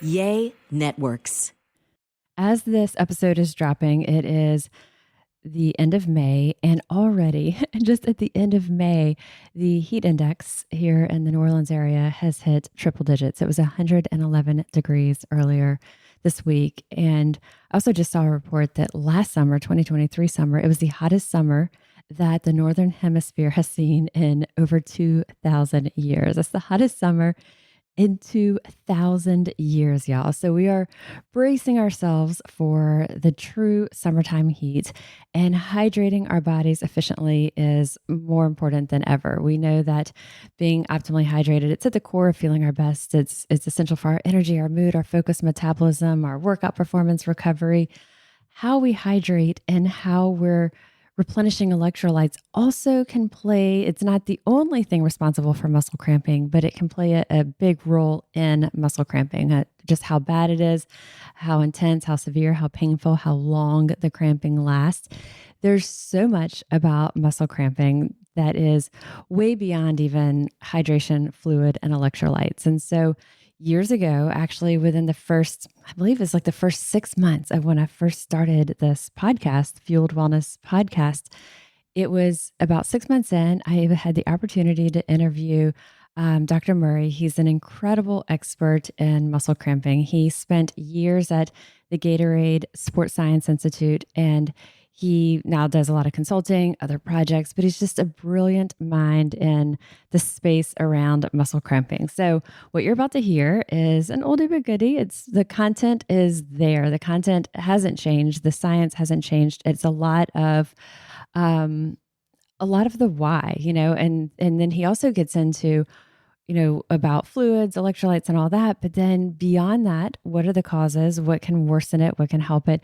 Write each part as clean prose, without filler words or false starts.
Yay Networks. As this episode is dropping, it is the end of May, and already, just at the end of May, the heat index here in the New Orleans area has hit triple digits. It was 111 degrees earlier this week. And I also just saw a report that last summer, 2023 summer, it was the hottest summer that the Northern Hemisphere has seen in over 2,000 years. That's the hottest summer in 2,000 years, y'all. So we are bracing ourselves for the true summertime heat, and hydrating our bodies efficiently is more important than ever. We know that being optimally hydrated, it's at the core of feeling our best. It's essential for our energy, our mood, our focus, metabolism, our workout performance, recovery. How we hydrate and how we're replenishing electrolytes also can play, it's not the only thing responsible for muscle cramping, but it can play a big role in muscle cramping. Just how bad it is, how intense, how severe, how painful, how long the cramping lasts. There's so much about muscle cramping that is way beyond even hydration, fluid, and electrolytes. And so years ago, actually within the first, I believe it's like the first 6 months of when I first started this podcast, Fueled Wellness Podcast, it was about 6 months in, I had the opportunity to interview Dr. Murray. He's an incredible expert in muscle cramping. He spent years at the Gatorade Sports Science Institute, and he now does a lot of consulting, other projects, but he's just a brilliant mind in the space around muscle cramping. So what you're about to hear is an oldie but goodie. The content is there. The content hasn't changed. The science hasn't changed. It's a lot of the why, and then he also gets into, about fluids, electrolytes, and all that. But then beyond that, what are the causes? What can worsen it? What can help it?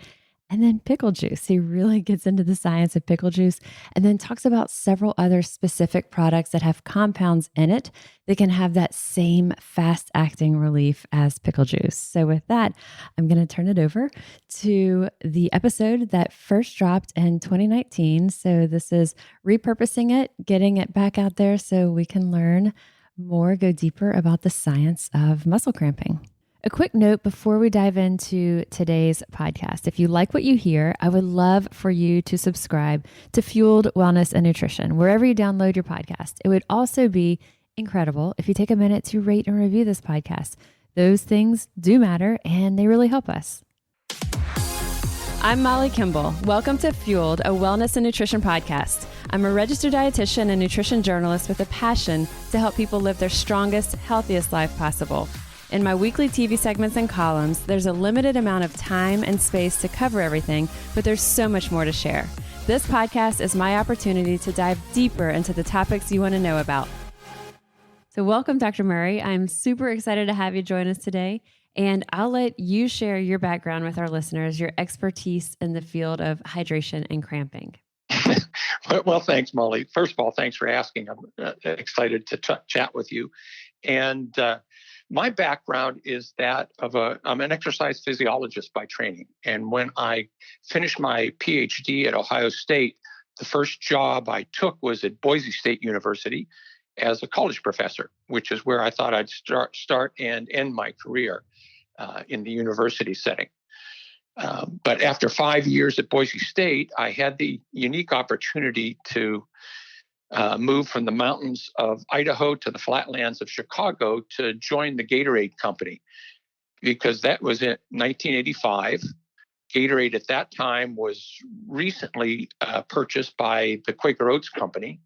And then pickle juice. He really gets into the science of pickle juice and then talks about several other specific products that have compounds in it that can have that same fast acting relief as pickle juice. So with that, I'm going to turn it over to the episode that first dropped in 2019. So this is repurposing it, getting it back out there so we can learn more, go deeper about the science of muscle cramping. A quick note before we dive into today's podcast. If you like what you hear, I would love for you to subscribe to Fueled Wellness and Nutrition, wherever you download your podcast. It would also be incredible if you take a minute to rate and review this podcast. Those things do matter, and they really help us. I'm Molly Kimball. Welcome to Fueled, a wellness and nutrition podcast. I'm a registered dietitian and nutrition journalist with a passion to help people live their strongest, healthiest life possible. In my weekly TV segments and columns, there's a limited amount of time and space to cover everything, but there's so much more to share. This podcast is my opportunity to dive deeper into the topics you want to know about. So welcome, Dr. Murray. I'm super excited to have you join us today, and I'll let you share your background with our listeners, your expertise in the field of hydration and cramping. Well, thanks, Molly. First of all, thanks for asking. I'm excited to chat with you. And my background is that I'm an exercise physiologist by training. And when I finished my PhD at Ohio State, the first job I took was at Boise State University as a college professor, which is where I thought I'd start and end my career in the university setting. But after 5 years at Boise State, I had the unique opportunity to moved from the mountains of Idaho to the flatlands of Chicago to join the Gatorade company, because that was in 1985. Gatorade at that time was recently purchased by the Quaker Oats Company,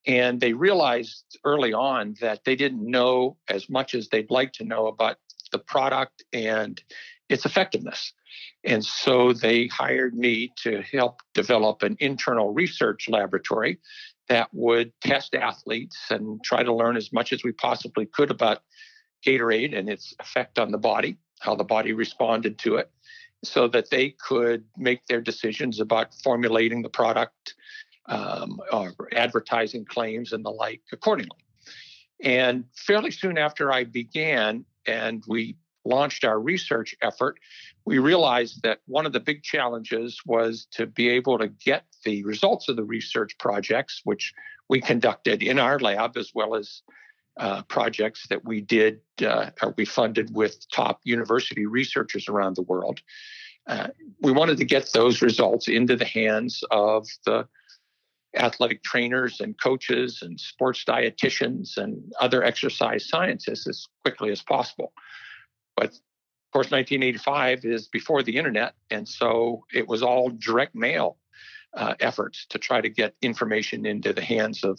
and they realized early on that they didn't know as much as they'd like to know about the product and its effectiveness. And so they hired me to help develop an internal research laboratory that would test athletes and try to learn as much as we possibly could about Gatorade and its effect on the body, how the body responded to it, so that they could make their decisions about formulating the product, or advertising claims and the like accordingly. And fairly soon after I began and we launched our research effort, we realized that one of the big challenges was to be able to get the results of the research projects, which we conducted in our lab as well as projects that we did, or we funded with top university researchers around the world. We wanted to get those results into the hands of the athletic trainers and coaches and sports dietitians and other exercise scientists as quickly as possible. But of course, 1985 is before the internet, and so it was all direct mail efforts to try to get information into the hands of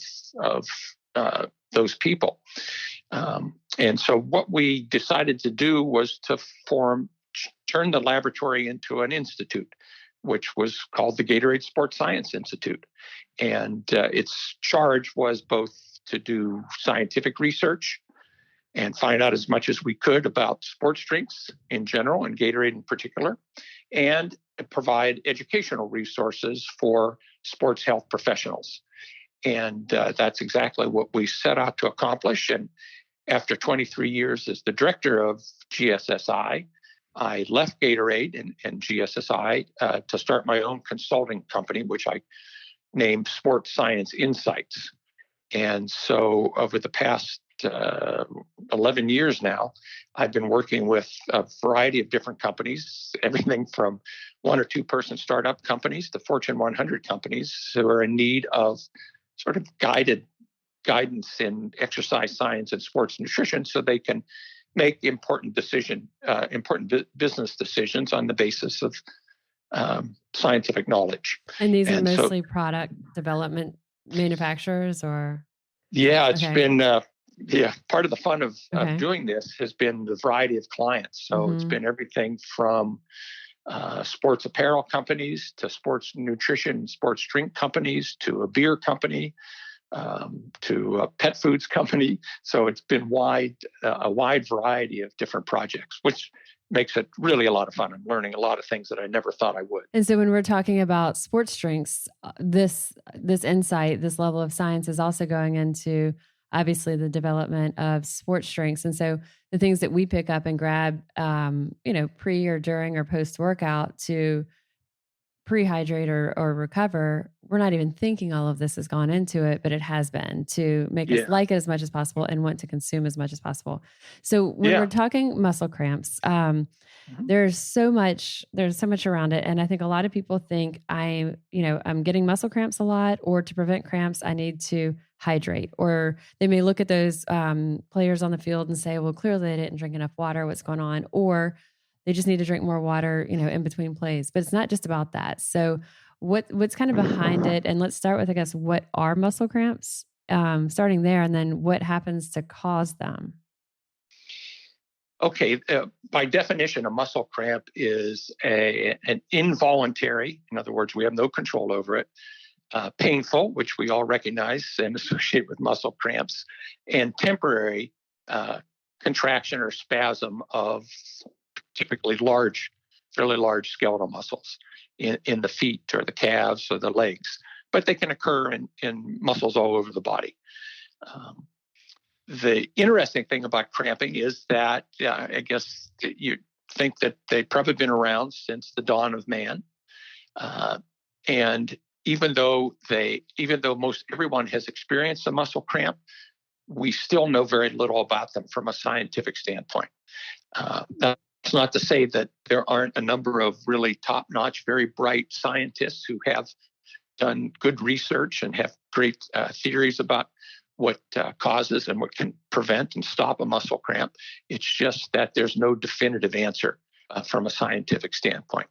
those people. And so what we decided to do was to turn the laboratory into an institute, which was called the Gatorade Sports Science Institute. And its charge was both to do scientific research and find out as much as we could about sports drinks in general and Gatorade in particular, and provide educational resources for sports health professionals. And that's exactly what we set out to accomplish. And after 23 years as the director of GSSI, I left Gatorade and GSSI to start my own consulting company, which I named Sports Science Insights. And so over the past 11 years now, I've been working with a variety of different companies, everything from 1 or 2 person startup companies to Fortune 100 companies who are in need of sort of guidance in exercise science and sports nutrition so they can make important business decisions on the basis of scientific knowledge. And these are mostly product development manufacturers, or? Yeah, it's been, part of the fun of doing this has been the variety of clients. So it's been everything from sports apparel companies to sports nutrition, sports drink companies, to a beer company, to a pet foods company. So it's been a wide variety of different projects, which makes it really a lot of fun. I'm learning a lot of things that I never thought I would. And so when we're talking about sports drinks, this insight, this level of science is also going into obviously the development of sports drinks. And so the things that we pick up and grab, pre or during or post workout to prehydrate or recover, we're not even thinking all of this has gone into it, but it has been to make us like it as much as possible and want to consume as much as possible. So when we're talking muscle cramps, there's so much around it. And I think a lot of people think I'm getting muscle cramps a lot, or to prevent cramps, I need to hydrate. Or they may look at those players on the field and say, well, clearly they didn't drink enough water. What's going on? Or they just need to drink more water, in between plays. But it's not just about that. So what's kind of behind it? And let's start with, I guess, what are muscle cramps? Starting there, and then what happens to cause them? Okay, by definition, a muscle cramp is an involuntary, in other words, we have no control over it, painful, which we all recognize and associate with muscle cramps, and temporary contraction or spasm of typically fairly large skeletal muscles in the feet or the calves or the legs, but they can occur in muscles all over the body. The interesting thing about cramping is that I guess you think that they've probably been around since the dawn of man. And even though most everyone has experienced a muscle cramp, we still know very little about them from a scientific standpoint. That's not to say that there aren't a number of really top-notch, very bright scientists who have done good research and have great theories about what causes and what can prevent and stop a muscle cramp. It's just that there's no definitive answer from a scientific standpoint.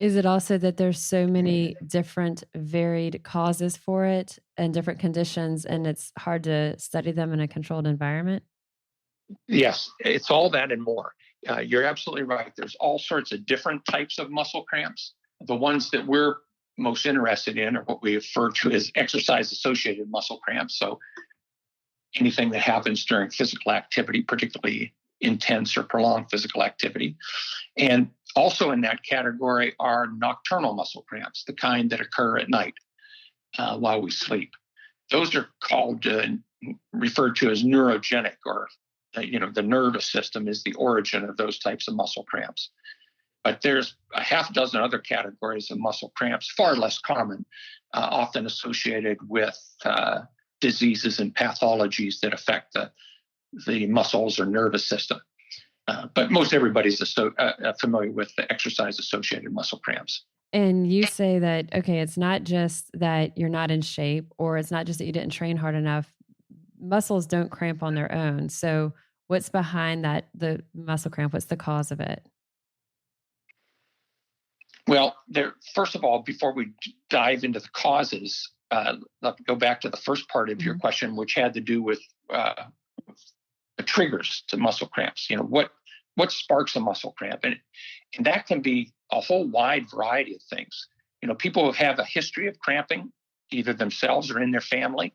Is it also that there's so many different varied causes for it and different conditions, and it's hard to study them in a controlled environment? Yes, it's all that and more. You're absolutely right. There's all sorts of different types of muscle cramps. The ones that we're most interested in are what we refer to as exercise-associated muscle cramps. So anything that happens during physical activity, particularly intense or prolonged physical activity. And also in that category are nocturnal muscle cramps, the kind that occur at night while we sleep. Those are called, referred to as neurogenic, or the nervous system is the origin of those types of muscle cramps. But there's a half dozen other categories of muscle cramps, far less common, often associated with diseases and pathologies that affect the muscles or nervous system. But most everybody's familiar with the exercise-associated muscle cramps. And you say that, okay, it's not just that you're not in shape, or it's not just that you didn't train hard enough. Muscles don't cramp on their own. So what's behind that, the muscle cramp? What's the cause of it? Well, first of all, before we dive into the causes, let's go back to the first part of your question, which had to do with the triggers to muscle cramps. What sparks a muscle cramp? And that can be a whole wide variety of things. People who have a history of cramping, either themselves or in their family,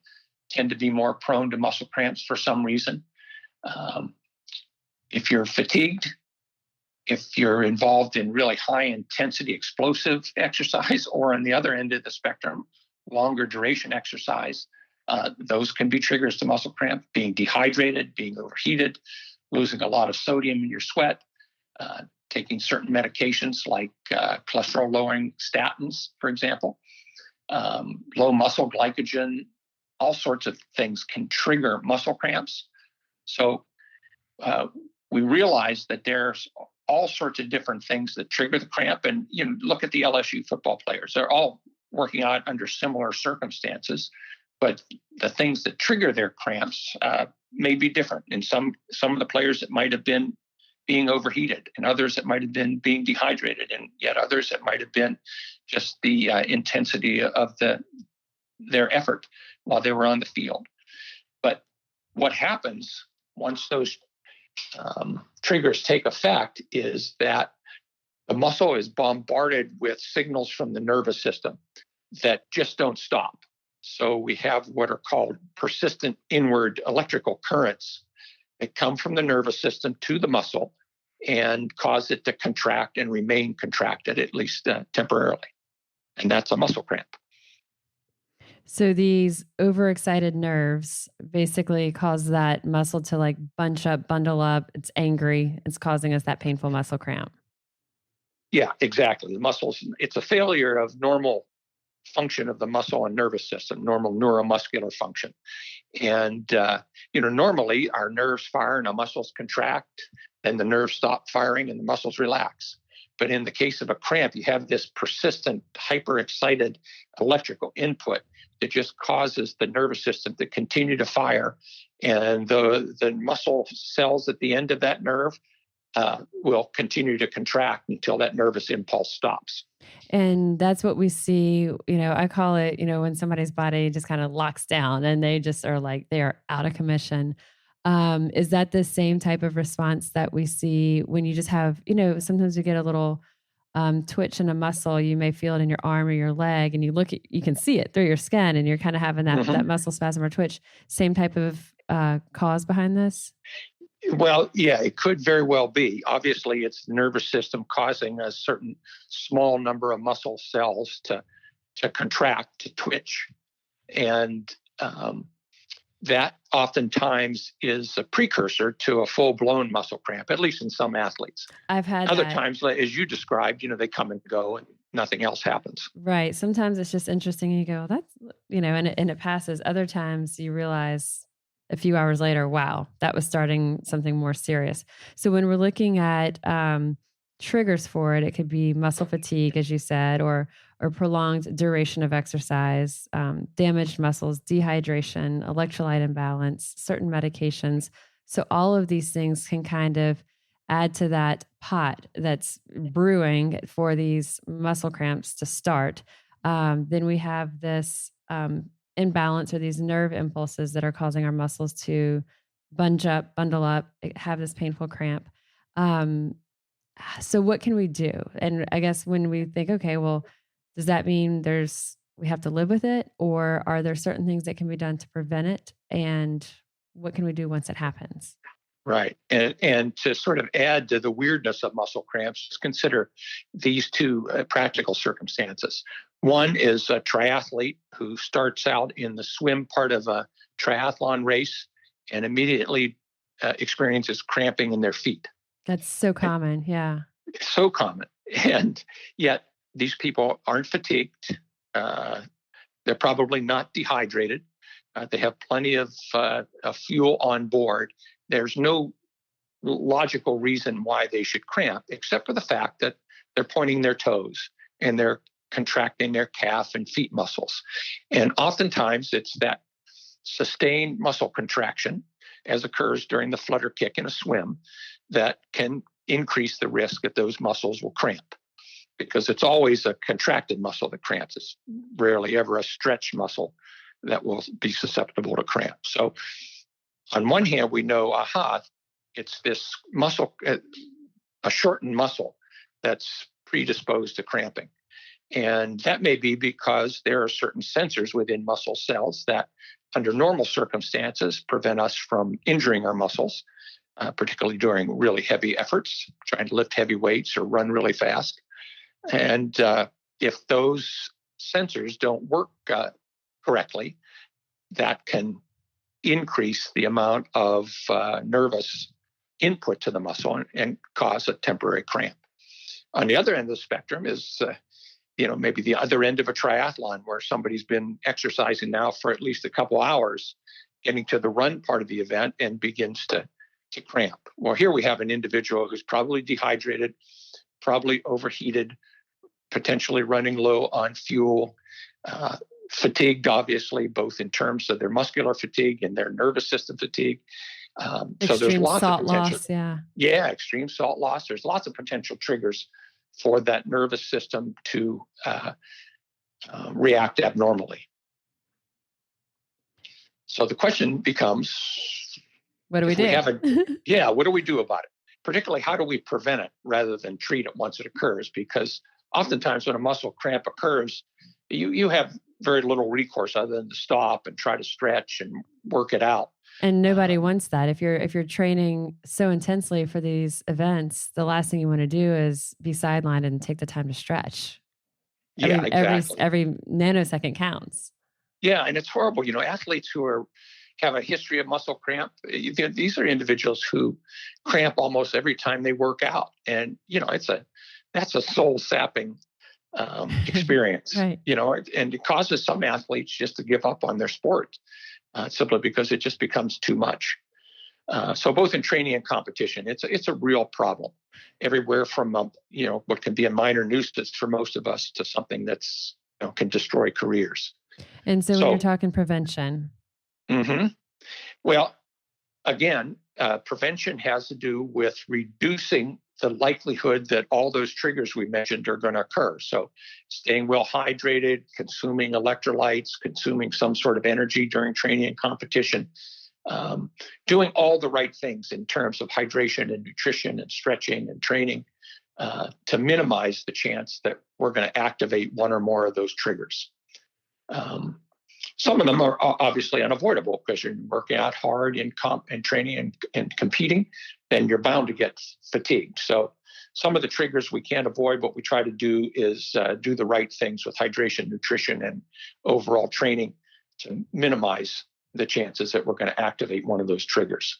tend to be more prone to muscle cramps for some reason. If you're fatigued, if you're involved in really high intensity explosive exercise, or on the other end of the spectrum, longer duration exercise, those can be triggers to muscle cramp. Being dehydrated, being overheated, losing a lot of sodium in your sweat, taking certain medications like cholesterol-lowering statins, for example, low muscle glycogen, all sorts of things can trigger muscle cramps. So we realize that there's all sorts of different things that trigger the cramp. And look at the LSU football players. They're all working out under similar circumstances, but the things that trigger their cramps may be different. In some of the players, it might have been being overheated, and others it might have been being dehydrated, and yet others it might have been just the intensity of their effort while they were on the field. But what happens once those triggers take effect is that the muscle is bombarded with signals from the nervous system that just don't stop. So we have what are called persistent inward electrical currents that come from the nervous system to the muscle and cause it to contract and remain contracted, at least temporarily. And that's a muscle cramp. So these overexcited nerves basically cause that muscle to like bunch up, bundle up. It's angry. It's causing us that painful muscle cramp. Yeah, exactly. The muscles, it's a failure of normal function of the muscle and nervous system, normal neuromuscular function. And, normally our nerves fire and our muscles contract, and the nerves stop firing and the muscles relax. But in the case of a cramp, you have this persistent, hyperexcited electrical input that just causes the nervous system to continue to fire. And the muscle cells at the end of that nerve will continue to contract until that nervous impulse stops. And that's what we see, I call it, when somebody's body just kind of locks down and they just are like, they are out of commission. Is that the same type of response that we see when you just have, sometimes you get a little twitch in a muscle, you may feel it in your arm or your leg, and you can see it through your skin, and you're kind of having that muscle spasm or twitch. Same type of cause behind this? Well, yeah, it could very well be. Obviously, it's the nervous system causing a certain small number of muscle cells to contract, to twitch. And that oftentimes is a precursor to a full-blown muscle cramp, at least in some athletes. I've had other times, as you described, they come and go and nothing else happens. Right. Sometimes it's just interesting and you go, that's, and it passes. Other times you realize a few hours later, wow, that was starting something more serious. So when we're looking at triggers for it, it could be muscle fatigue, as you said, or prolonged duration of exercise, damaged muscles, dehydration, electrolyte imbalance, certain medications. So all of these things can kind of add to that pot that's brewing for these muscle cramps to start. Then we have this imbalance, or these nerve impulses that are causing our muscles to bundle up, have this painful cramp. So what can we do? And I guess when we think, okay, well, does that mean we have to live with it, or are there certain things that can be done to prevent it? And what can we do once it happens? Right. And to sort of add to the weirdness of muscle cramps, just consider these two practical circumstances. One is a triathlete who starts out in the swim part of a triathlon race and immediately experiences cramping in their feet. That's so common. Yeah. So common. And yet these people aren't fatigued. They're probably not dehydrated. They have plenty of fuel on board. There's no logical reason why they should cramp, except for the fact that they're pointing their toes and they're contracting their calf and feet muscles. And oftentimes it's that sustained muscle contraction, as occurs during the flutter kick in a swim, that can increase the risk that those muscles will cramp, because it's always a contracted muscle that cramps. It's rarely ever a stretched muscle that will be susceptible to cramp. So on one hand, we know, it's this muscle, a shortened muscle that's predisposed to cramping. And that may be because there are certain sensors within muscle cells that, under normal circumstances, prevent us from injuring our muscles, particularly during really heavy efforts, trying to lift heavy weights or run really fast. And if those sensors don't work correctly, that can increase the amount of nervous input to the muscle and cause a temporary cramp. On the other end of the spectrum is maybe the other end of a triathlon, where somebody's been exercising now for at least a couple hours, getting to the run part of the event and begins to cramp. Well, here we have an individual who's probably dehydrated, probably overheated, potentially running low on fuel, fatigued, obviously, both in terms of their muscular fatigue and their nervous system fatigue. So there's lots of potential. Loss, yeah, extreme salt loss. There's lots of potential triggers for that nervous system to react abnormally. So the question becomes, what do we do? What do we do about it? Particularly, how do we prevent it rather than treat it once it occurs? Because oftentimes when a muscle cramp occurs, you have very little recourse other than to stop and try to stretch and work it out. And nobody wants that. If you're training so intensely for these events, the last thing you want to do is be sidelined and take the time to stretch. Exactly. Every nanosecond counts. Yeah, and it's horrible. Athletes who have a history of muscle cramp, these are individuals who cramp almost every time they work out, and that's a soul sapping experience. Right. And it causes some athletes just to give up on their sport. Simply because it just becomes too much. So both in training and competition, it's a real problem. Everywhere from what can be a minor nuisance for most of us to something that's can destroy careers. And so when you're talking prevention. Mm-hmm. Well, again, prevention has to do with reducing the likelihood that all those triggers we mentioned are going to occur. So staying well hydrated, consuming electrolytes, consuming some sort of energy during training and competition, doing all the right things in terms of hydration and nutrition and stretching and training to minimize the chance that we're going to activate one or more of those triggers. Some of them are obviously unavoidable because you're working out hard in training and competing, then you're bound to get fatigued. So some of the triggers we can't avoid. What we try to do is do the right things with hydration, nutrition, and overall training to minimize the chances that we're going to activate one of those triggers.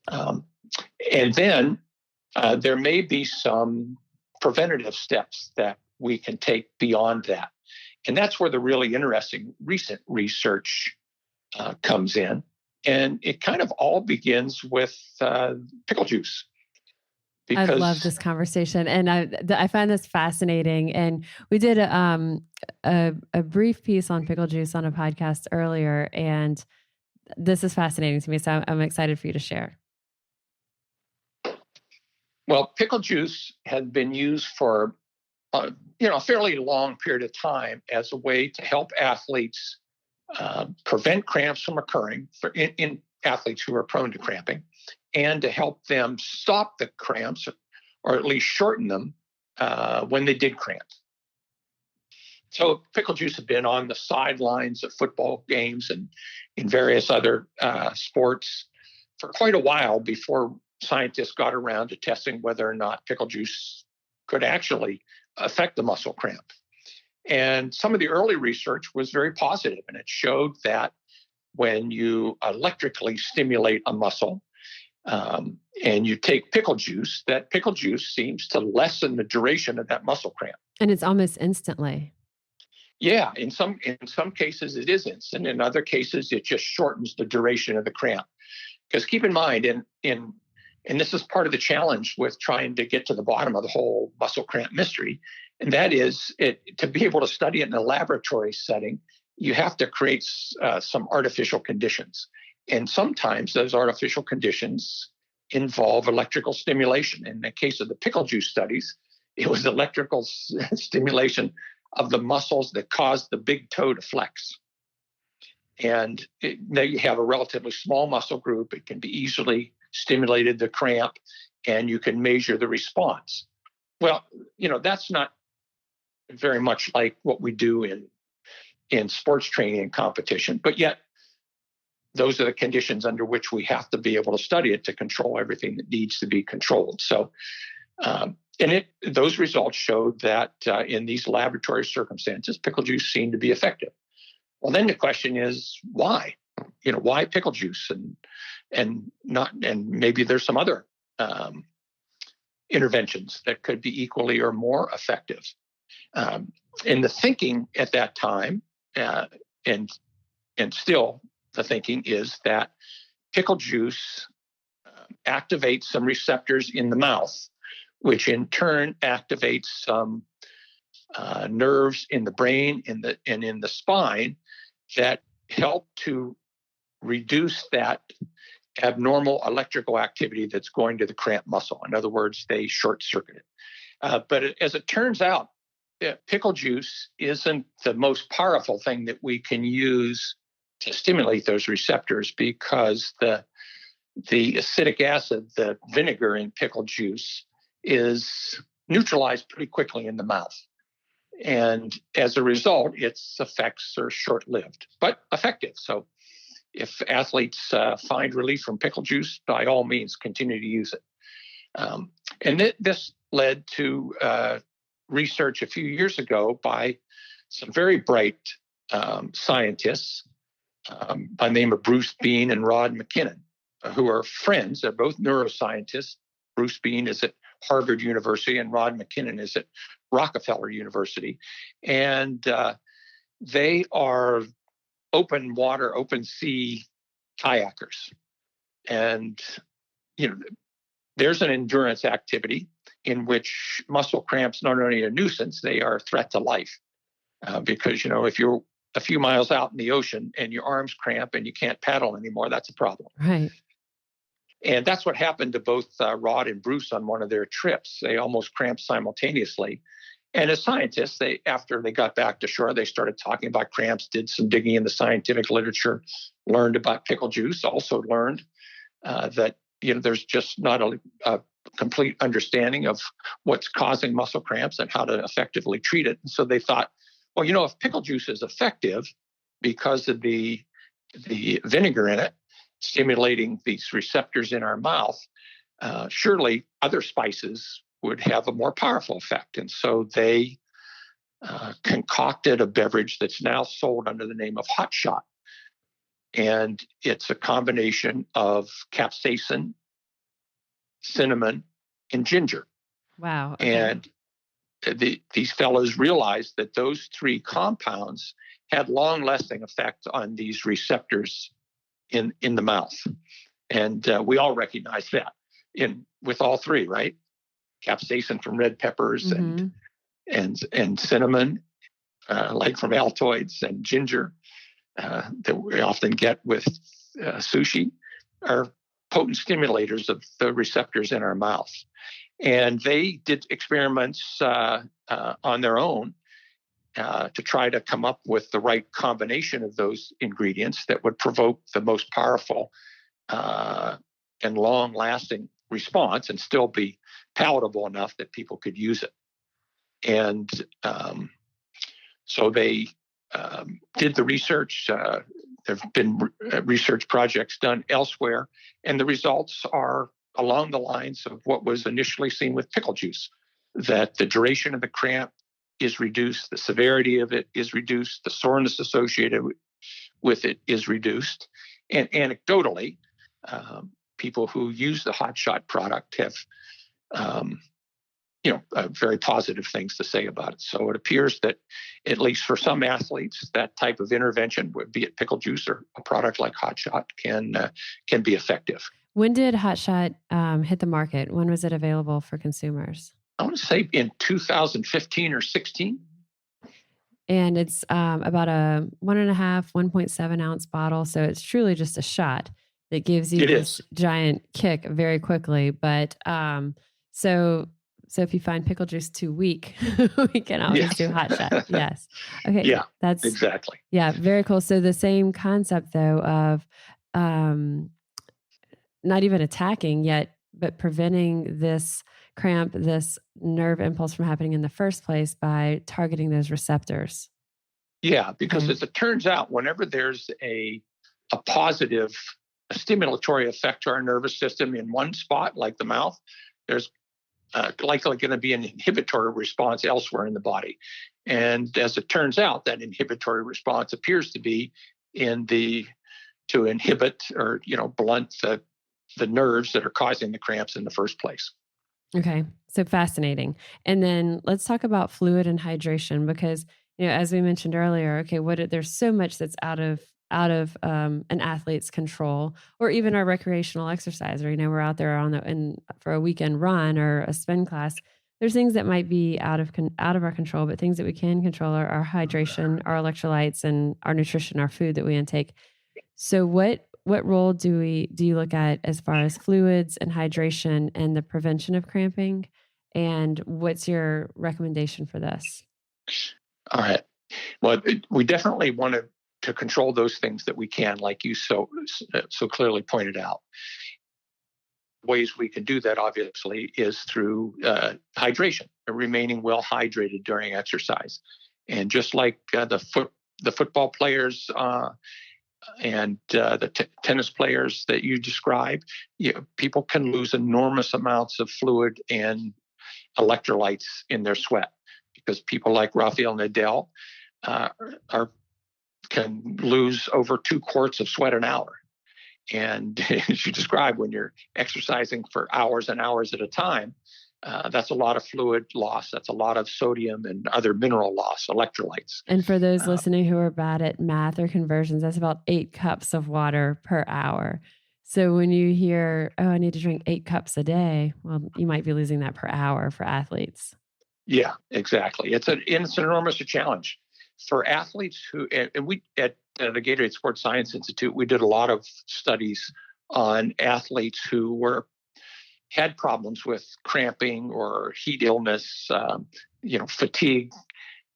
And then there may be some preventative steps that we can take beyond that. And that's where the really interesting recent research comes in. And it kind of all begins with pickle juice. I love this conversation. And I find this fascinating. And we did a brief piece on pickle juice on a podcast earlier. And this is fascinating to me. So I'm excited for you to share. Well, pickle juice had been used for a fairly long period of time as a way to help athletes prevent cramps from occurring in athletes who are prone to cramping, and to help them stop the cramps or at least shorten them when they did cramp. So pickle juice had been on the sidelines of football games and in various other sports for quite a while before scientists got around to testing whether or not pickle juice could actually affect the muscle cramp. And some of the early research was very positive, and it showed that when you electrically stimulate a muscle and you take pickle juice, that pickle juice seems to lessen the duration of that muscle cramp. And it's almost instantly. Yeah, in some cases it is instant. In other cases, it just shortens the duration of the cramp. Because keep in mind, and this is part of the challenge with trying to get to the bottom of the whole muscle cramp mystery, and that is to be able to study it in a laboratory setting, you have to create some artificial conditions, and sometimes those artificial conditions involve electrical stimulation. In the case of the pickle juice studies, it was electrical stimulation of the muscles that cause the big toe to flex. And now you have a relatively small muscle group. It can be easily stimulated, the cramp, and you can measure the response. Well, that's not very much like what we do in sports training and competition, but yet those are the conditions under which we have to be able to study it to control everything that needs to be controlled. So, those results showed that in these laboratory circumstances, pickle juice seemed to be effective. Well, then the question is why? Why pickle juice and maybe there's some other interventions that could be equally or more effective. And the thinking at that time, and still the thinking is that pickle juice activates some receptors in the mouth, which in turn activates some nerves in the brain and in the spine that help to reduce that abnormal electrical activity that's going to the cramp muscle. In other words, they short circuit it. But as it turns out, pickle juice isn't the most powerful thing that we can use to stimulate those receptors, because the acidic acid, the vinegar in pickle juice, is neutralized pretty quickly in the mouth. And as a result, its effects are short-lived, but effective. So if athletes find relief from pickle juice, by all means, continue to use it. And this led to research a few years ago by some very bright scientists by the name of Bruce Bean and Rod McKinnon, who are friends. They're both neuroscientists. Bruce Bean is at Harvard University and Rod McKinnon is at Rockefeller University. And they are open water, open sea kayakers. And, there's an endurance activity in which muscle cramps not only a nuisance, they are a threat to life. Because, if you're a few miles out in the ocean and your arms cramp and you can't paddle anymore, that's a problem. Right. And that's what happened to both Rod and Bruce on one of their trips. They almost cramped simultaneously. And as scientists, after they got back to shore, they started talking about cramps, did some digging in the scientific literature, learned about pickle juice, also learned that there's just not a complete understanding of what's causing muscle cramps and how to effectively treat it. And so they thought, well, if pickle juice is effective because of the vinegar in it, stimulating these receptors in our mouth, surely other spices would have a more powerful effect. And so they concocted a beverage that's now sold under the name of Hot Shot. And it's a combination of capsaicin, cinnamon, and ginger. Wow. Okay. And these fellows realized that those three compounds had long-lasting effect on these receptors in the mouth. And we all recognize that with all three, right? Capsaicin from red peppers and cinnamon, like from Altoids, and ginger that we often get with sushi, are potent stimulators of the receptors in our mouth. And they did experiments on their own to try to come up with the right combination of those ingredients that would provoke the most powerful and long-lasting response and still be palatable enough that people could use it. And so they did the research. There have been research projects done elsewhere, and the results are along the lines of what was initially seen with pickle juice, that the duration of the cramp is reduced, the severity of it is reduced, the soreness associated with it is reduced. And anecdotally, people who use the Hot Shot product have very positive things to say about it. So it appears that, at least for some athletes, that type of intervention, be it pickle juice or a product like Hot Shot, can be effective. When did Hot Shot hit the market? When was it available for consumers? I want to say in 2015 or 16. And it's about a 1.5, 1.7 ounce bottle. So it's truly just a shot that gives you this giant kick very quickly. But so if you find pickle juice too weak, we can always do Hot Shot. Yes. Okay. Yeah, that's exactly. Yeah. Very cool. So the same concept though of not even attacking yet, but preventing this cramp, this nerve impulse from happening in the first place by targeting those receptors. Yeah, because as it turns out, whenever there's a positive stimulatory effect to our nervous system in one spot, like the mouth, there's likely going to be an inhibitory response elsewhere in the body. And as it turns out, that inhibitory response appears to be to inhibit or blunt the nerves that are causing the cramps in the first place. Okay. So fascinating. And then let's talk about fluid and hydration, because, as we mentioned earlier, okay, there's so much that's out of an athlete's control, or even our recreational exerciser. We're out there for a weekend run or a spin class. There's things that might be out of our control, but things that we can control are our hydration, our electrolytes, and our nutrition, our food that we intake. So what role do you look at as far as fluids and hydration and the prevention of cramping? And what's your recommendation for this? All right. Well, we definitely want to control those things that we can, like you so clearly pointed out. Ways we can do that, obviously, is through hydration, remaining well hydrated during exercise. And just like the football players and the tennis players that you described, people can lose enormous amounts of fluid and electrolytes in their sweat, because people like Rafael Nadal can lose over 2 quarts of sweat an hour. And as you described, when you're exercising for hours and hours at a time, that's a lot of fluid loss. That's a lot of sodium and other mineral loss, electrolytes. And for those listening who are bad at math or conversions, that's about 8 cups of water per hour. So when you hear, I need to drink 8 cups a day, well, you might be losing that per hour for athletes. Yeah, exactly. It's an enormous challenge for athletes and we at the Gatorade Sports Science Institute, we did a lot of studies on athletes who had problems with cramping or heat illness, fatigue,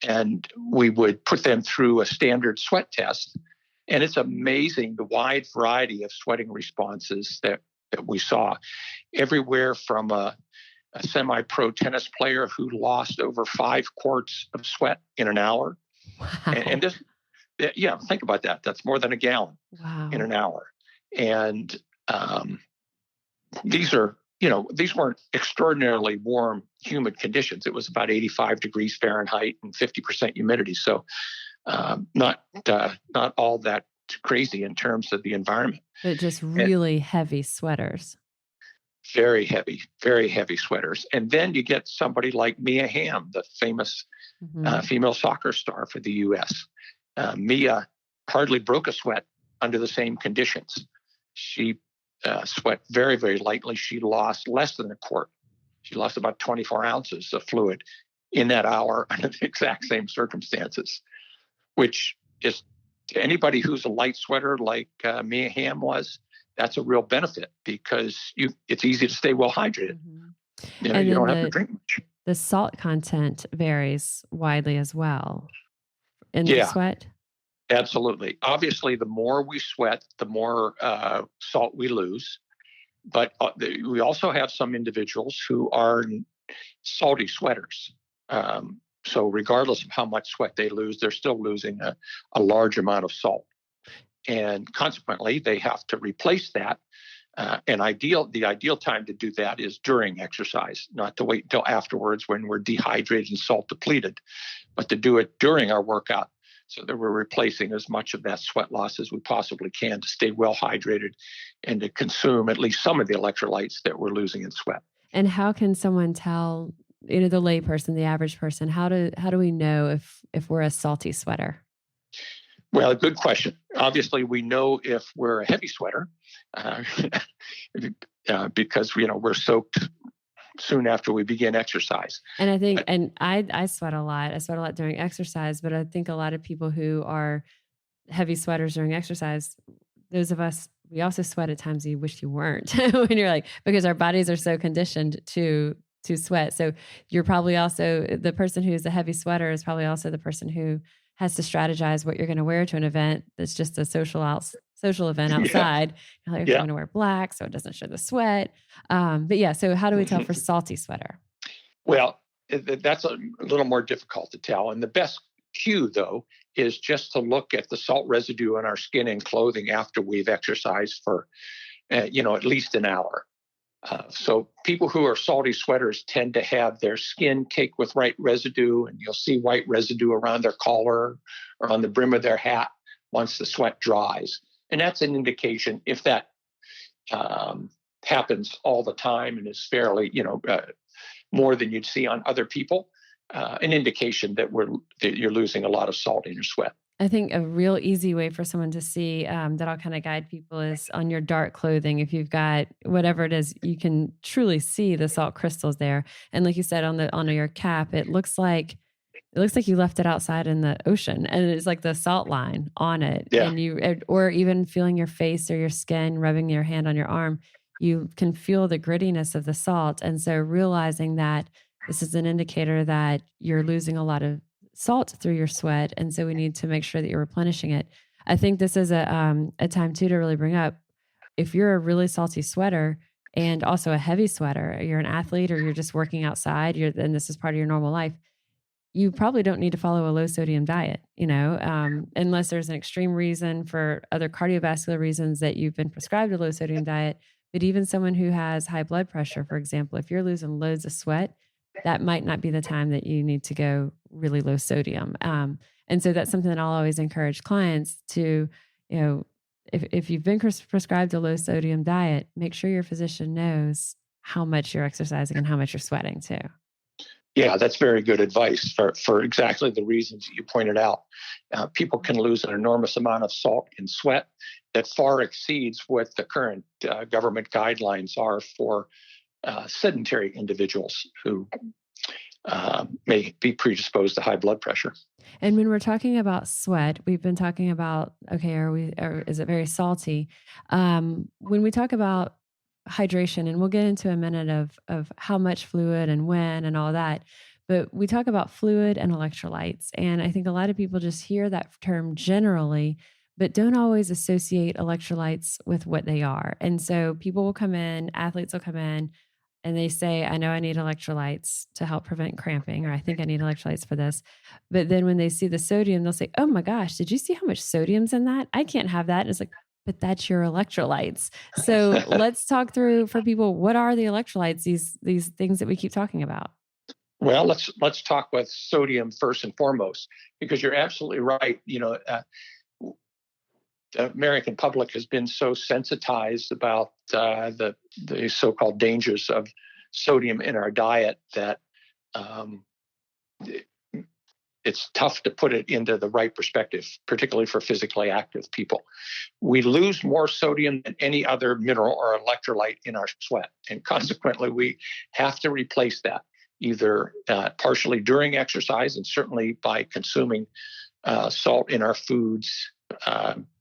and we would put them through a standard sweat test. And it's amazing the wide variety of sweating responses that we saw, everywhere from a semi-pro tennis player who lost over 5 quarts of sweat in an hour. Wow. And this, think about that. That's more than a gallon in an hour. And these weren't extraordinarily warm, humid conditions. It was about 85 degrees Fahrenheit and 50% humidity. So not all that crazy in terms of the environment. But just really heavy sweaters. Very heavy sweaters. And then you get somebody like Mia Hamm, the famous female soccer star for the U.S. Mia hardly broke a sweat under the same conditions. She sweat very, very lightly. She lost less than a quart. She lost about 24 ounces of fluid in that hour under the exact same circumstances, which is, to anybody who's a light sweater like Mia Hamm was, that's a real benefit, because it's easy to stay well hydrated. Mm-hmm. You don't have to drink much. The salt content varies widely as well in the sweat. Absolutely. Obviously, the more we sweat, the more salt we lose. But we also have some individuals who are salty sweaters. So regardless of how much sweat they lose, they're still losing a large amount of salt. And consequently, they have to replace that. And the ideal time to do that is during exercise, not to wait until afterwards when we're dehydrated and salt depleted, but to do it during our workout, so that we're replacing as much of that sweat loss as we possibly can to stay well hydrated and to consume at least some of the electrolytes that we're losing in sweat. And how can someone tell the lay person, the average person, how do we know if we're a salty sweater? Well, a good question. Obviously, we know if we're a heavy sweater because we're soaked soon after we begin exercise. And I think, and I sweat a lot. I sweat a lot during exercise, but I think a lot of people who are heavy sweaters during exercise, those of us, we also sweat at times you wish you weren't when you're like, because our bodies are so conditioned to sweat. So you're probably also the person who's a heavy sweater is probably also the person who has to strategize what you're going to wear to an event that's just a social event outside. You're like, okay, I'm going to wear black so it doesn't show the sweat. But yeah, so how do we tell for salty sweater? Well, that's a little more difficult to tell. And the best cue, though, is just to look at the salt residue on our skin and clothing after we've exercised for, at least an hour. So people who are salty sweaters tend to have their skin caked with white residue, and you'll see white residue around their collar or on the brim of their hat once the sweat dries. And that's an indication, if that happens all the time and is fairly, more than you'd see on other people, an indication that you're losing a lot of salt in your sweat. I think a real easy way for someone to see that I'll kind of guide people is on your dark clothing. If you've got whatever it is, you can truly see the salt crystals there. And like you said, on your cap, it looks like you left it outside in the ocean, and it's like the salt line on it. Yeah. And or even feeling your face or your skin, rubbing your hand on your arm, you can feel the grittiness of the salt. And so realizing that this is an indicator that you're losing a lot of salt through your sweat. And so we need to make sure that you're replenishing it. I think this is a time too to really bring up, if you're a really salty sweater and also a heavy sweater, you're an athlete or you're just working outside, and this is part of your normal life, you probably don't need to follow a low sodium diet, unless there's an extreme reason for other cardiovascular reasons that you've been prescribed a low sodium diet. But even someone who has high blood pressure, for example, if you're losing loads of sweat, that might not be the time that you need to go really low sodium. And so that's something that I'll always encourage clients to, if you've been prescribed a low sodium diet, make sure your physician knows how much you're exercising and how much you're sweating too. Yeah, that's very good advice for exactly the reasons you pointed out. People can lose an enormous amount of salt in sweat that far exceeds what the current government guidelines are for sedentary individuals who may be predisposed to high blood pressure. And when we're talking about sweat, we've been talking about, okay, is it very salty? When we talk about hydration, and we'll get into a minute of how much fluid and when and all that, but we talk about fluid and electrolytes. And I think a lot of people just hear that term generally, but don't always associate electrolytes with what they are. And so people will come in, athletes will come in, and they say, I know I need electrolytes to help prevent cramping, or I think I need electrolytes for this. But then when they see the sodium, they'll say, oh my gosh, did you see how much sodium's in that? I can't have that. And it's like, but that's your electrolytes. So let's talk through for people, what are the electrolytes, these things that we keep talking about? Well, let's talk with sodium first and foremost, because you're absolutely right. The American public has been so sensitized about the so-called dangers of sodium in our diet that it's tough to put it into the right perspective, particularly for physically active people. We lose more sodium than any other mineral or electrolyte in our sweat, and consequently, we have to replace that either partially during exercise and certainly by consuming salt in our foods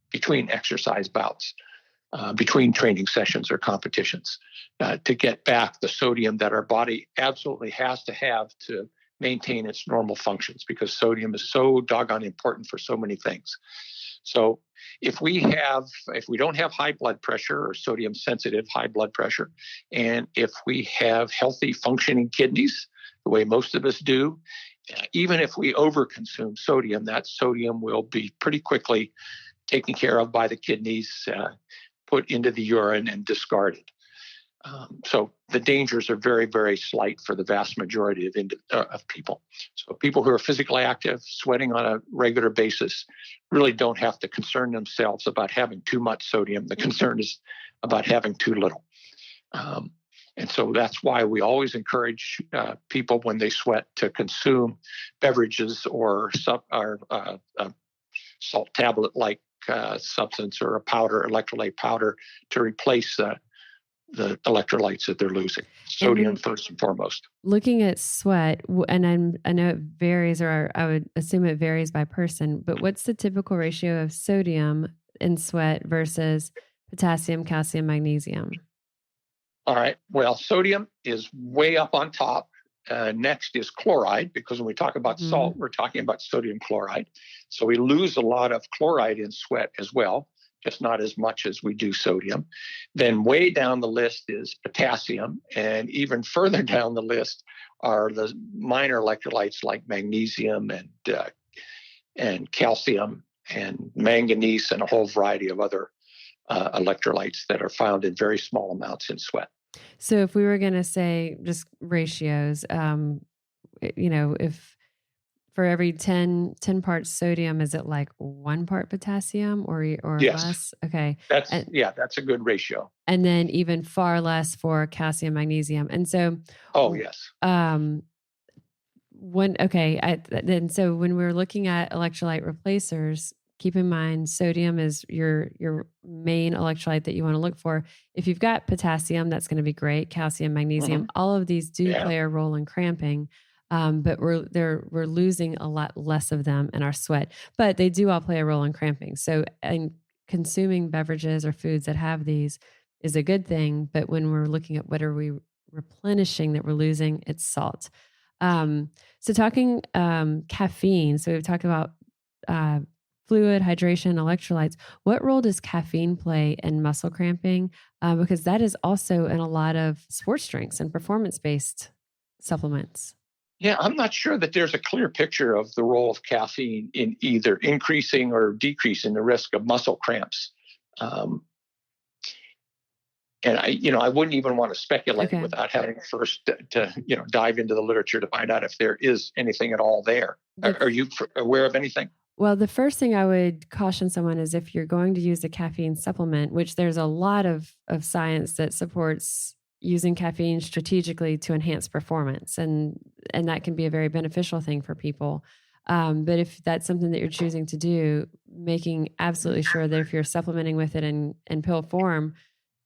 between exercise bouts, between training sessions or competitions, to get back the sodium that our body absolutely has to have to maintain its normal functions, because sodium is so doggone important for so many things. So if we don't have high blood pressure or sodium sensitive high blood pressure, and if we have healthy functioning kidneys, the way most of us do, even if we overconsume sodium, that sodium will be pretty quickly taken care of by the kidneys, put into the urine and discarded. So the dangers are very, very slight for the vast majority of people. So people who are physically active, sweating on a regular basis, really don't have to concern themselves about having too much sodium. The concern is about having too little. And so that's why we always encourage people when they sweat to consume beverages or salt tablet-like substance or a powder, electrolyte powder, to replace the electrolytes that they're losing. Sodium first and foremost. Looking at sweat, and I know it varies, or I would assume it varies by person, but what's the typical ratio of sodium in sweat versus potassium, calcium, magnesium? All right. Well, sodium is way up on top. Next is chloride, because when we talk about salt, we're talking about sodium chloride. So we lose a lot of chloride in sweat as well, just not as much as we do sodium. Then way down the list is potassium. And even further down the list are the minor electrolytes like magnesium and calcium and manganese and a whole variety of other electrolytes that are found in very small amounts in sweat. So if we were going to say just ratios, if for every 10 parts sodium, is it like 1 part potassium or yes. less? Okay. That's a good ratio. And then even far less for calcium, magnesium. And so, yes. So when we're looking at electrolyte replacers, keep in mind sodium is your main electrolyte that you want to look for. If you've got potassium, that's going to be great. Calcium, magnesium, all of these do play a role in cramping, but we're losing a lot less of them in our sweat. But they do all play a role in cramping. So, and consuming beverages or foods that have these is a good thing. But when we're looking at what are we replenishing that we're losing, it's salt. So talking caffeine. So we've talked about fluid, hydration, electrolytes. What role does caffeine play in muscle cramping? Because that is also in a lot of sports drinks and performance-based supplements. Yeah, I'm not sure that there's a clear picture of the role of caffeine in either increasing or decreasing the risk of muscle cramps. And I wouldn't even want to speculate without having first to dive into the literature to find out if there is anything at all there. Are you aware of anything? Well, the first thing I would caution someone is if you're going to use a caffeine supplement, which there's a lot of science that supports using caffeine strategically to enhance performance, and that can be a very beneficial thing for people. But if that's something that you're choosing to do, making absolutely sure that if you're supplementing with it in pill form,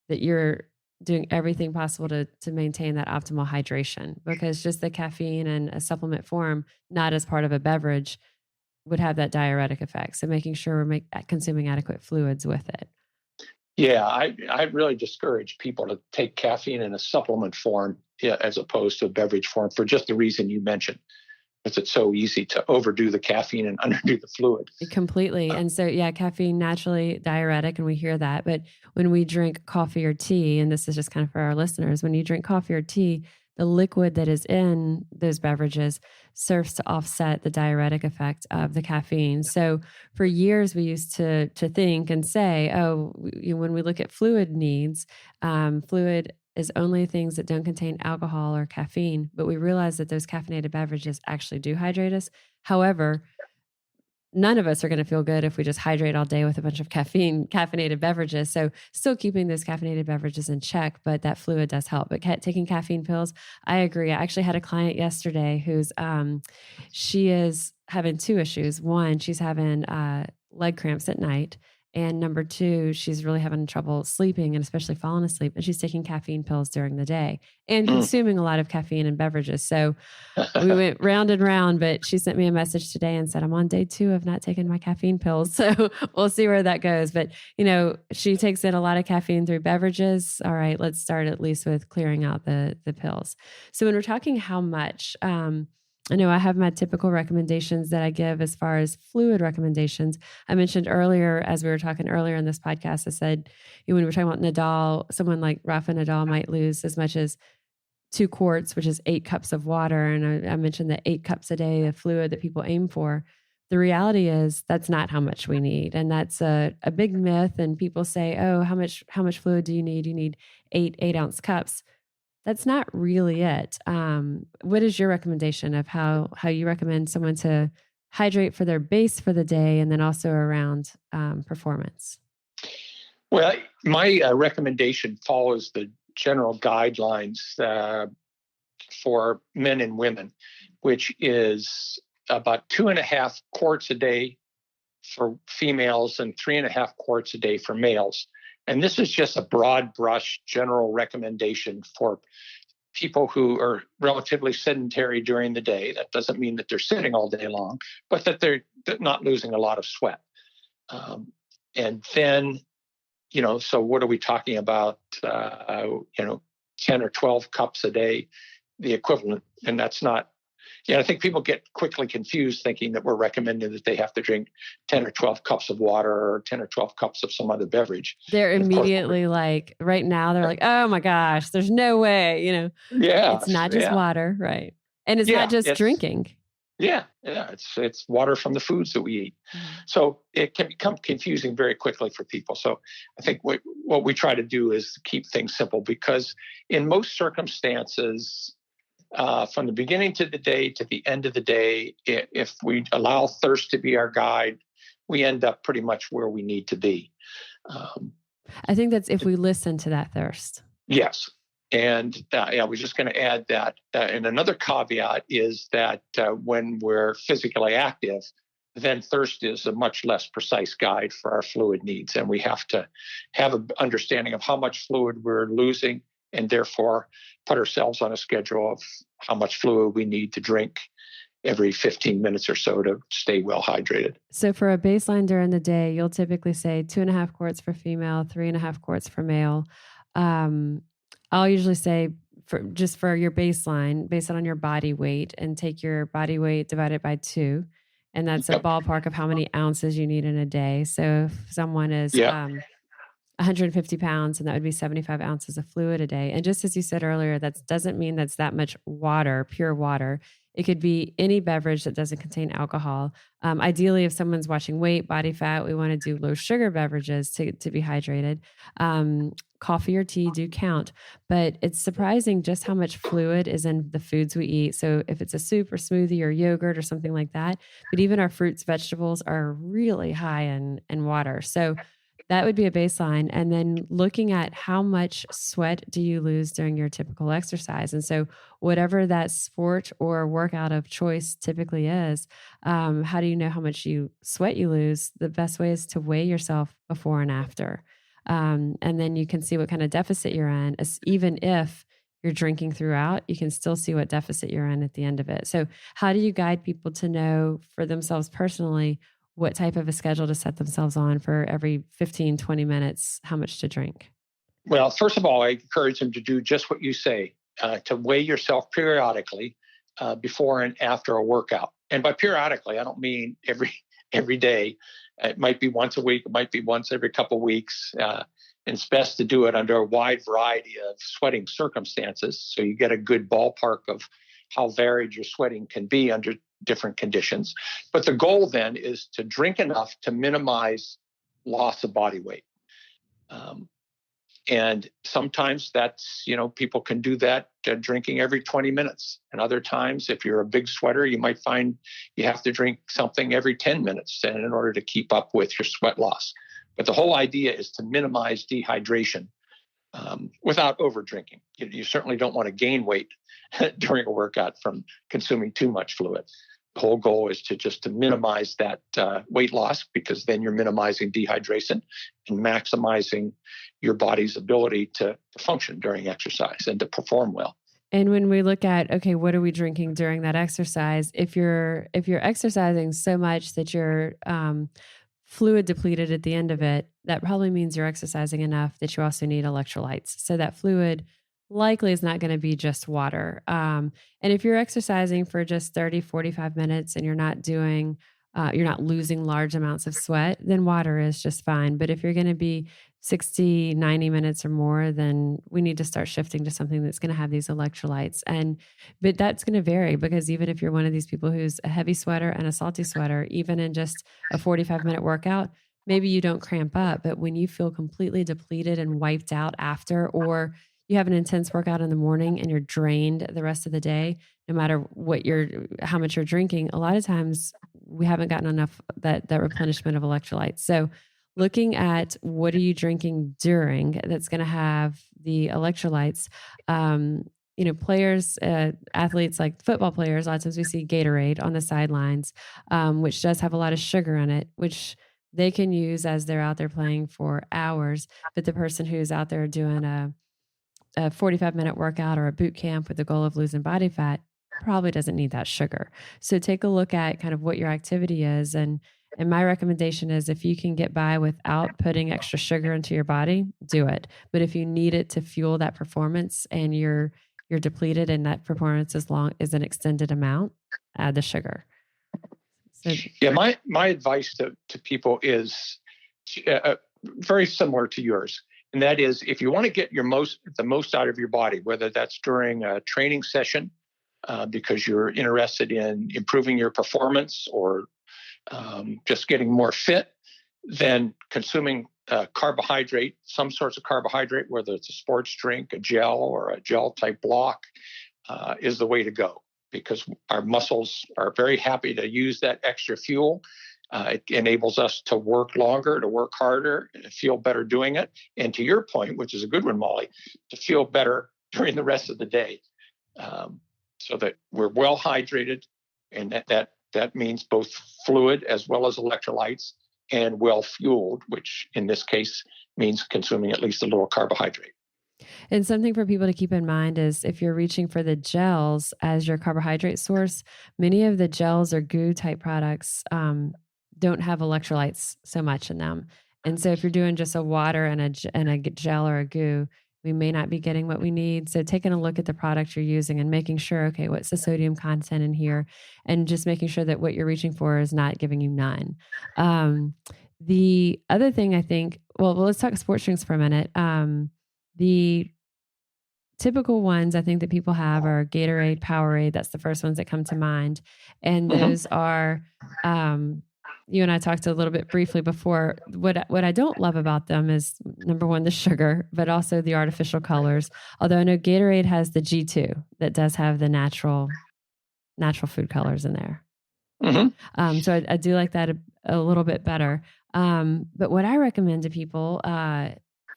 that you're doing everything possible to maintain that optimal hydration, because just the caffeine and a supplement form, not as part of a beverage, would have that diuretic effect. So making sure we're consuming adequate fluids with it. Yeah, I really discourage people to take caffeine in a supplement form as opposed to a beverage form for just the reason you mentioned. Because it's so easy to overdo the caffeine and underdo the fluid. Completely. And so, caffeine naturally diuretic, and we hear that. But when we drink coffee or tea, and this is just kind of for our listeners, when you drink coffee or tea, the liquid that is in those beverages serves to offset the diuretic effect of the caffeine. So for years, we used to think and say, when we look at fluid needs, fluid is only things that don't contain alcohol or caffeine, but we realize that those caffeinated beverages actually do hydrate us. However, none of us are going to feel good if we just hydrate all day with a bunch of caffeinated beverages. So still keeping those caffeinated beverages in check, but that fluid does help. But taking caffeine pills, I agree. I actually had a client yesterday who's, she is having 2 issues. One, she's having leg cramps at night. And number 2, she's really having trouble sleeping and especially falling asleep. And she's taking caffeine pills during the day and consuming a lot of caffeine and beverages. So we went round and round, but she sent me a message today and said, I'm on day 2 of not taking my caffeine pills. So we'll see where that goes. But, she takes in a lot of caffeine through beverages. All right, let's start at least with clearing out the pills. So when we're talking how much, I know I have my typical recommendations that I give as far as fluid recommendations. I mentioned earlier, as we were talking earlier in this podcast, I said, when we were talking about Nadal, someone like Rafa Nadal might lose as much as 2 quarts, which is 8 cups of water. And I mentioned the 8 cups a day of fluid that people aim for. The reality is that's not how much we need. And that's a big myth. And people say, oh, how much fluid do you need? You need 8-ounce cups. That's not really it. What is your recommendation of how you recommend someone to hydrate for their base for the day and then also around performance? Well, my recommendation follows the general guidelines for men and women, which is about 2.5 quarts a day for females and 3.5 quarts a day for males. And this is just a broad brush general recommendation for people who are relatively sedentary during the day. That doesn't mean that they're sitting all day long, but that they're not losing a lot of sweat. And then, so what are we talking about? 10 or 12 cups a day, the equivalent. And that's not, I think people get quickly confused thinking that we're recommending that they have to drink 10 or 12 cups of water or 10 or 12 cups of some other beverage. They're immediately right now, they're like, oh my gosh, there's no way, Yeah. It's not just water, right? And it's not just drinking. Yeah. It's water from the foods that we eat. Mm-hmm. So it can become confusing very quickly for people. So I think what we try to do is keep things simple, because in most circumstances, from the beginning to the day to the end of the day, if we allow thirst to be our guide, we end up pretty much where we need to be. I think that's if we listen to that thirst. Yes. And I was just going to add that. And another caveat is that when we're physically active, then thirst is a much less precise guide for our fluid needs. And we have to have an understanding of how much fluid we're losing, and therefore put ourselves on a schedule of how much fluid we need to drink every 15 minutes or so to stay well hydrated. So for a baseline during the day, you'll typically say 2.5 quarts for female, 3.5 quarts for male. I'll usually say for your baseline, based on your body weight, and take your body weight divided by 2. And that's a ballpark of how many ounces you need in a day. So if someone is 150 pounds, and that would be 75 ounces of fluid a day. And just as you said earlier, that doesn't mean that's that much water, pure water. It could be any beverage that doesn't contain alcohol. Ideally, if someone's watching weight, body fat, we want to do low sugar beverages to be hydrated. Coffee or tea do count, but it's surprising just how much fluid is in the foods we eat. So if it's a soup or smoothie or yogurt or something like that, but even our fruits, vegetables are really high in water. So that would be a baseline. And then looking at how much sweat do you lose during your typical exercise. And so whatever that sport or workout of choice typically is, how do you know how much sweat you lose? The best way is to weigh yourself before and after. And then you can see what kind of deficit you're in. Even if you're drinking throughout, you can still see what deficit you're in at the end of it. So how do you guide people to know for themselves personally what type of a schedule to set themselves on for every 15, 20 minutes, how much to drink? Well, first of all, I encourage them to do just what you say, to weigh yourself periodically before and after a workout. And by periodically, I don't mean every day. It might be once a week. It might be once every couple of weeks. And it's best to do it under a wide variety of sweating circumstances, so you get a good ballpark of how varied your sweating can be under different conditions. But the goal then is to drink enough to minimize loss of body weight. And sometimes that's, people can do that drinking every 20 minutes. And other times, if you're a big sweater, you might find you have to drink something every 10 minutes in order to keep up with your sweat loss. But the whole idea is to minimize dehydration without over drinking. You certainly don't want to gain weight during a workout from consuming too much fluid. The whole goal is to minimize that weight loss, because then you're minimizing dehydration and maximizing your body's ability to function during exercise and to perform well. And when we look at, okay, what are we drinking during that exercise? If you're exercising so much that you're fluid depleted at the end of it, that probably means you're exercising enough that you also need electrolytes. So that fluid likely is not going to be just water. And if you're exercising for just 30, 45 minutes and you're not losing large amounts of sweat, then water is just fine. But if you're going to be 60, 90 minutes or more, then we need to start shifting to something that's going to have these electrolytes. But that's going to vary, because even if you're one of these people who's a heavy sweater and a salty sweater, even in just a 45-minute workout, maybe you don't cramp up. But when you feel completely depleted and wiped out after, or you have an intense workout in the morning and you're drained the rest of the day, no matter how much you're drinking, a lot of times we haven't gotten enough that replenishment of electrolytes. So looking at what are you drinking during that's going to have the electrolytes. Players, athletes like football players, a lot of times we see Gatorade on the sidelines, which does have a lot of sugar in it, which they can use as they're out there playing for hours. But the person who's out there doing a 45-minute workout or a boot camp with the goal of losing body fat probably doesn't need that sugar. So take a look at kind of what your activity is. And my recommendation is if you can get by without putting extra sugar into your body, do it. But if you need it to fuel that performance and you're depleted and that performance is an extended amount, add the sugar. So, yeah, my advice to people is very similar to yours. And that is, if you want to get the most out of your body, whether that's during a training session, because you're interested in improving your performance or just getting more fit, then consuming carbohydrate, some sorts of carbohydrate, whether it's a sports drink, a gel, or a gel type block, is the way to go, because our muscles are very happy to use that extra fuel. It enables us to work longer, to work harder, and feel better doing it. And to your point, which is a good one, Molly, to feel better during the rest of the day, so that we're well hydrated, and that means both fluid as well as electrolytes, and well fueled, which in this case means consuming at least a little carbohydrate. And something for people to keep in mind is if you're reaching for the gels as your carbohydrate source, many of the gels or goo type products don't have electrolytes so much in them. And so if you're doing just a water and a gel or a goo, we may not be getting what we need. So taking a look at the product you're using and making sure, okay, what's the sodium content in here? And just making sure that what you're reaching for is not giving you none. The other thing I think, well, let's talk sports drinks for a minute. The typical ones I think that people have are Gatorade, Powerade. That's the first ones that come to mind. And those are, you and I talked a little bit briefly before. What I don't love about them is, number one, the sugar, but also the artificial colors. Although I know Gatorade has the G2 that does have the natural food colors in there. So I do like that a little bit better. But what I recommend to people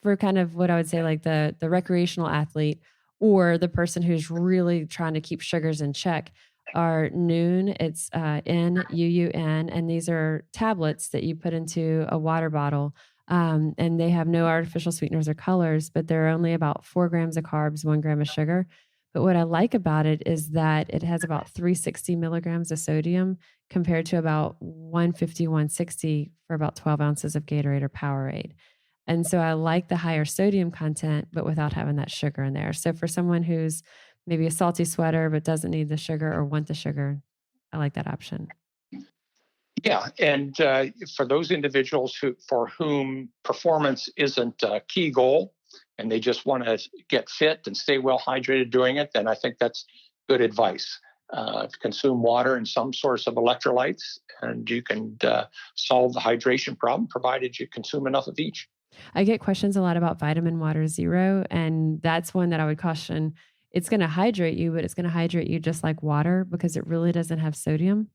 for kind of what I would say like the recreational athlete or the person who's really trying to keep sugars in check are Nuun. It's Nuun, and these are tablets that you put into a water bottle. And they have no artificial sweeteners or colors, but they're only about 4 grams of carbs, 1 gram of sugar. But what I like about it is that it has about 360 milligrams of sodium compared to about 150, 160 for about 12 ounces of Gatorade or Powerade. And so I like the higher sodium content, but without having that sugar in there. So for someone who's maybe a salty sweater, but doesn't need the sugar or want the sugar, I like that option. Yeah. And for those individuals for whom performance isn't a key goal and they just want to get fit and stay well hydrated doing it, then I think that's good advice. Consume water and some source of electrolytes, and you can solve the hydration problem provided you consume enough of each. I get questions a lot about vitamin water zero, and that's one that I would caution. It's going to hydrate you, but it's going to hydrate you just like water because it really doesn't have sodium.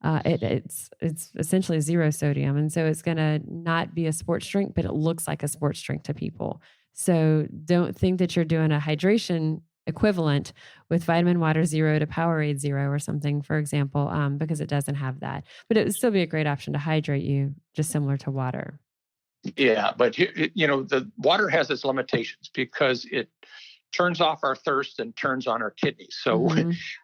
It's essentially zero sodium, and so it's going to not be a sports drink, but it looks like a sports drink to people. So don't think that you're doing a hydration equivalent with vitamin water zero to Powerade zero or something, for example, because it doesn't have that. But it would still be a great option to hydrate you, just similar to water. Yeah, but the water has its limitations because it turns off our thirst and turns on our kidneys. So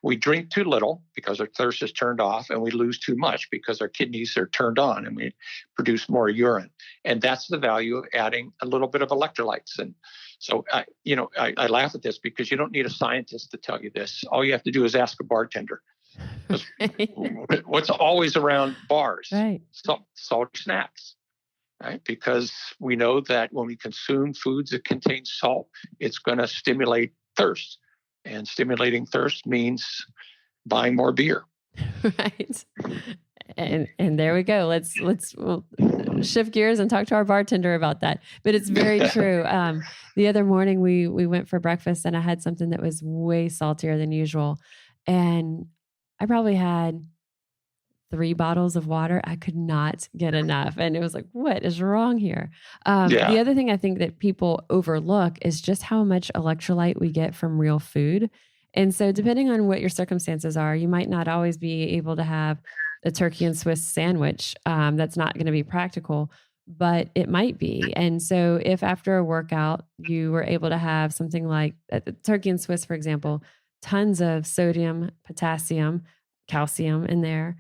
we drink too little because our thirst is turned off, and we lose too much because our kidneys are turned on and we produce more urine. And that's the value of adding a little bit of electrolytes. And so, I laugh at this because you don't need a scientist to tell you this. All you have to do is ask a bartender. What's always around bars? Right. Salty snacks. Right? Because we know that when we consume foods that contain salt, it's going to stimulate thirst. And stimulating thirst means buying more beer. Right. And there we go. We'll shift gears and talk to our bartender about that. But it's very true. The other morning we went for breakfast and I had something that was way saltier than usual. And I probably had 3 bottles of water. I could not get enough. And it was like, what is wrong here? Yeah. The other thing I think that people overlook is just how much electrolyte we get from real food. And so, depending on what your circumstances are, you might not always be able to have a turkey and Swiss sandwich. That's not going to be practical, but it might be. And so, if after a workout you were able to have something like turkey and Swiss, for example, tons of sodium, potassium, calcium in there.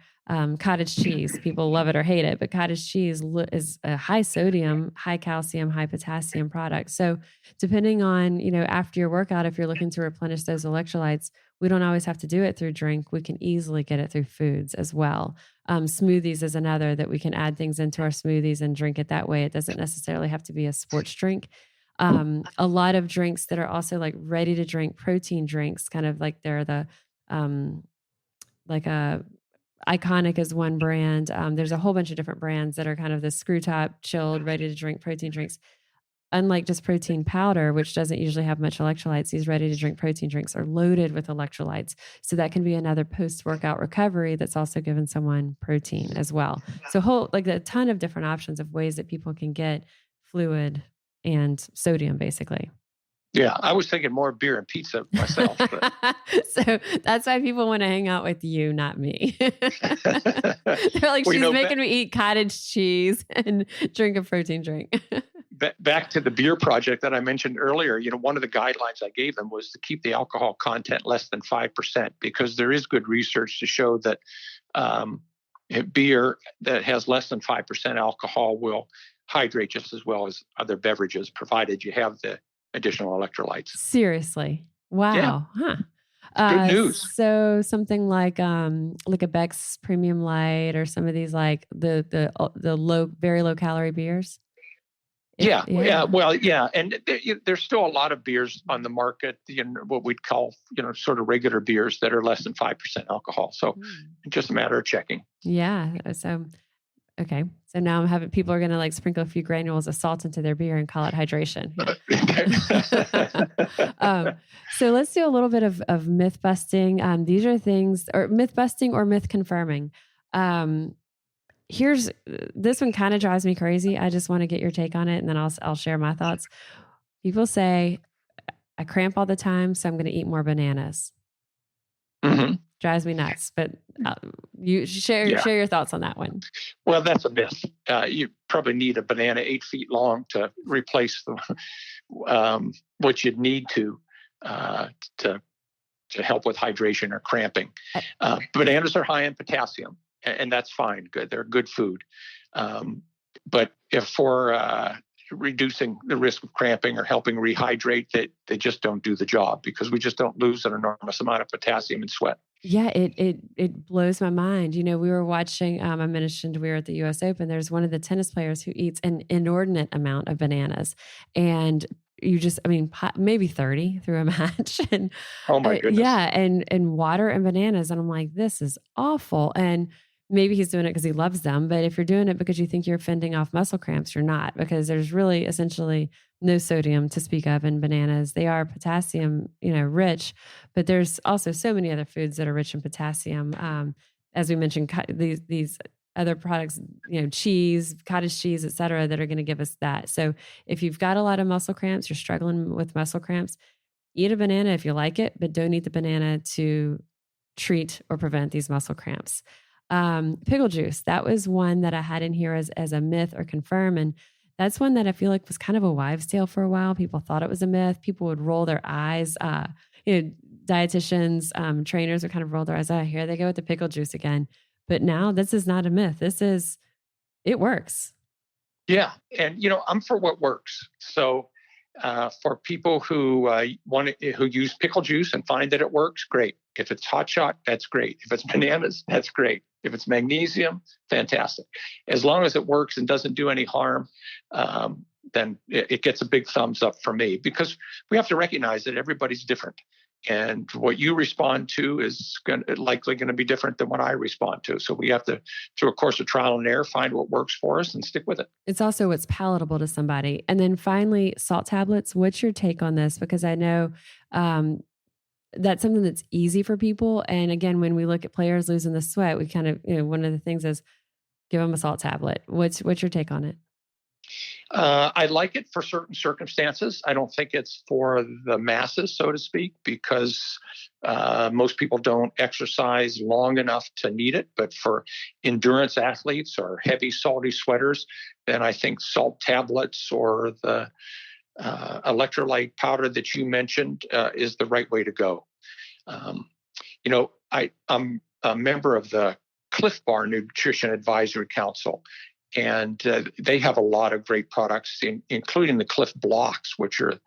Cottage cheese, people love it or hate it, but cottage cheese is a high sodium, high calcium, high potassium product. So depending on, after your workout, if you're looking to replenish those electrolytes, we don't always have to do it through drink. We can easily get it through foods as well. Smoothies is another that we can add things into our smoothies and drink it that way. It doesn't necessarily have to be a sports drink. A lot of drinks that are also like ready to drink protein drinks, kind of like they're the like a Iconic is one brand. There's a whole bunch of different brands that are kind of the screw top, chilled, ready to drink protein drinks. Unlike just protein powder, which doesn't usually have much electrolytes, these ready to drink protein drinks are loaded with electrolytes. So that can be another post-workout recovery that's also given someone protein as well. So a ton of different options of ways that people can get fluid and sodium, basically. Yeah, I was thinking more beer and pizza myself. But. So that's why people want to hang out with you, not me. They're like, she's making me eat cottage cheese and drink a protein drink. Back to the beer project that I mentioned earlier, one of the guidelines I gave them was to keep the alcohol content less than 5%, because there is good research to show that beer that has less than 5% alcohol will hydrate just as well as other beverages, provided you have the additional electrolytes. Seriously. Wow. Yeah. Huh. Good news. So something like a Beck's Premium Light, or some of these like the very low calorie beers. Yeah. Well, yeah. And there's still a lot of beers on the market, what we'd call, sort of regular beers that are less than 5% alcohol. So it's just a matter of checking. Yeah. So okay. So now I'm having people are going to like sprinkle a few granules of salt into their beer and call it hydration. Yeah. So let's do a little bit of myth busting. These are things, or myth busting or myth confirming. Here's this one kind of drives me crazy. I just want to get your take on it, and then I'll share my thoughts. People say, I cramp all the time, so I'm going to eat more bananas. Mm-hmm. Drives me nuts, but you share your thoughts on that one. Well, that's a myth. You probably need a banana 8 feet long to replace what you'd need to help with hydration or cramping. Bananas are high in potassium, and that's fine. Good, they're good food. But if for reducing the risk of cramping or helping rehydrate, they just don't do the job, because we just don't lose an enormous amount of potassium in sweat. Yeah, it blows my mind. We were watching, I mentioned we were at the US Open. There's one of the tennis players who eats an inordinate amount of bananas. And maybe 30 through a match. And oh my goodness. Yeah, and water and bananas. And I'm like, this is awful. And maybe he's doing it because he loves them. But if you're doing it because you think you're fending off muscle cramps, you're not, because there's really essentially no sodium to speak of in bananas. They are potassium, rich, but there's also so many other foods that are rich in potassium. As we mentioned, these other products, cheese, cottage cheese, et cetera, that are going to give us that. So if you've got a lot of muscle cramps, you're struggling with muscle cramps, eat a banana if you like it, but don't eat the banana to treat or prevent these muscle cramps. Pickle juice, that was one that I had in here as a myth or confirm. And that's one that I feel like was kind of a wives' tale for a while. People thought it was a myth. People would roll their eyes. Dietitians, trainers would kind of roll their eyes. Oh, here they go with the pickle juice again. But now this is not a myth. It works. Yeah. And, I'm for what works. So for people who use pickle juice and find that it works, great. If it's hot shot, that's great. If it's bananas, that's great. If it's magnesium, fantastic. As long as it works and doesn't do any harm, then it gets a big thumbs up for me, because we have to recognize that everybody's different. And what you respond to is likely going to be different than what I respond to. So we have to, through a course of trial and error, find what works for us and stick with it. It's also what's palatable to somebody. And then finally, salt tablets. What's your take on this? Because I know that's something that's easy for people. And again, when we look at players losing the sweat, we kind of, one of the things is give them a salt tablet. What's your take on it? I like it for certain circumstances. I don't think it's for the masses, so to speak, because most people don't exercise long enough to need it. But for endurance athletes or heavy, salty sweaters, then I think salt tablets or the electrolyte powder that you mentioned is the right way to go. I'm a member of the Cliff Bar Nutrition Advisory Council, and they have a lot of great products, including the Cliff Blocks, which are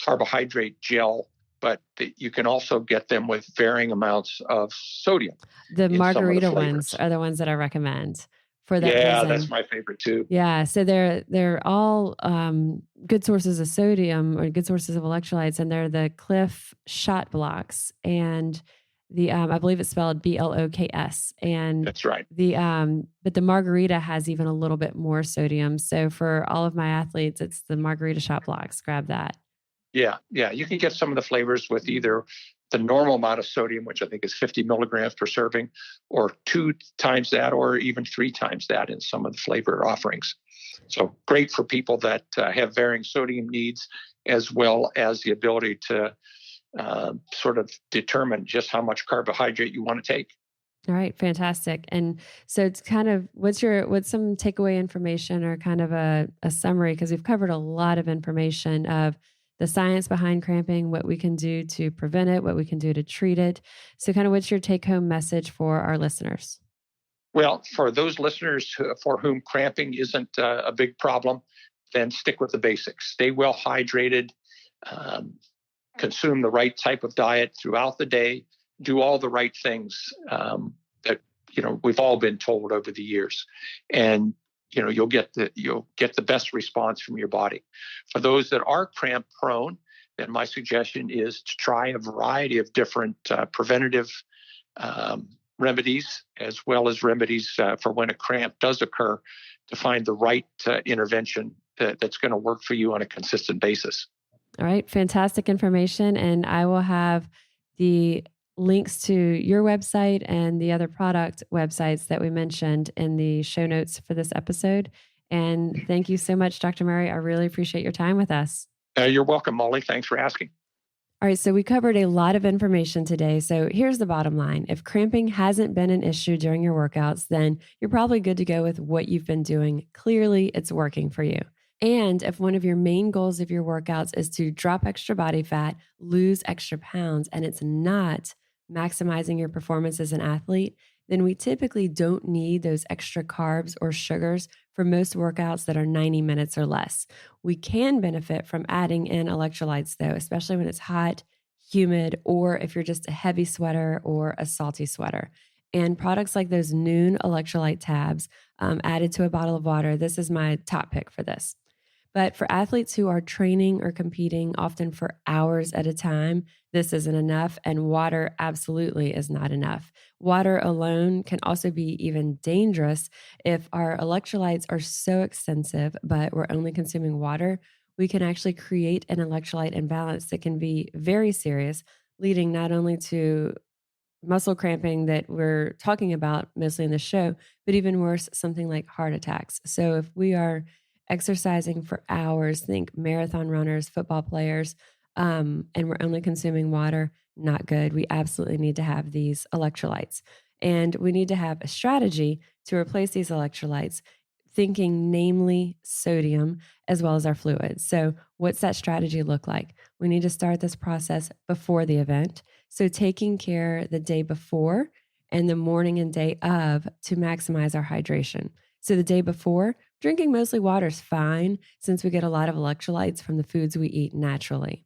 carbohydrate gel, but you can also get them with varying amounts of sodium. The margarita ones are the ones that I recommend for that Yeah, reason. that's my favorite too. Yeah, so they're all good sources of sodium or good sources of electrolytes, and they're the Cliff Shot Blocks, and the I believe it's spelled BLOKS, and that's right. But the margarita has even a little bit more sodium. So for all of my athletes, it's the margarita Shot Blocks. Grab that. Yeah, you can get some of the flavors with either the normal amount of sodium, which I think is 50 milligrams per serving, or 2 times that, or even 3 times that in some of the flavor offerings. So great for people that have varying sodium needs, as well as the ability to sort of determine just how much carbohydrate you want to take. All right, fantastic. And so it's kind of what's some takeaway information or kind of a summary, because we've covered a lot of information of the science behind cramping, what we can do to prevent it, what we can do to treat it. So kind of what's your take home message for our listeners? Well, for those listeners for whom cramping isn't a big problem, then stick with the basics. Stay well hydrated, consume the right type of diet throughout the day, do all the right things that we've all been told over the years, and you'll get the best response from your body. For those that are cramp prone, then my suggestion is to try a variety of different preventative remedies, as well as remedies for when a cramp does occur, to find the right intervention that's going to work for you on a consistent basis. All right, fantastic information. And I will have the links to your website and the other product websites that we mentioned in the show notes for this episode. And thank you so much, Dr. Murray. I really appreciate your time with us. You're welcome, Molly. Thanks for asking. All right, so we covered a lot of information today. So here's the bottom line. If cramping hasn't been an issue during your workouts, then you're probably good to go with what you've been doing. Clearly, it's working for you. And if one of your main goals of your workouts is to drop extra body fat, lose extra pounds, and it's not maximizing your performance as an athlete, then we typically don't need those extra carbs or sugars for most workouts that are 90 minutes or less. We can benefit from adding in electrolytes though, especially when it's hot, humid, or if you're just a heavy sweater or a salty sweater. And products like those Noon electrolyte tabs added to a bottle of water, this is my top pick for this. But for athletes who are training or competing often for hours at a time, this isn't enough, and water absolutely is not enough. Water alone can also be even dangerous if our electrolytes are so extensive, but we're only consuming water. We can actually create an electrolyte imbalance that can be very serious, leading not only to muscle cramping that we're talking about mostly in the show, but even worse, something like heart attacks. So if we are exercising for hours, think marathon runners, football players, and we're only consuming water, not good. We absolutely need to have these electrolytes. And we need to have a strategy to replace these electrolytes, thinking namely sodium as well as our fluids. So what's that strategy look like? We need to start this process before the event. So taking care the day before and the morning and day of to maximize our hydration. So the day before, drinking mostly water is fine since we get a lot of electrolytes from the foods we eat naturally.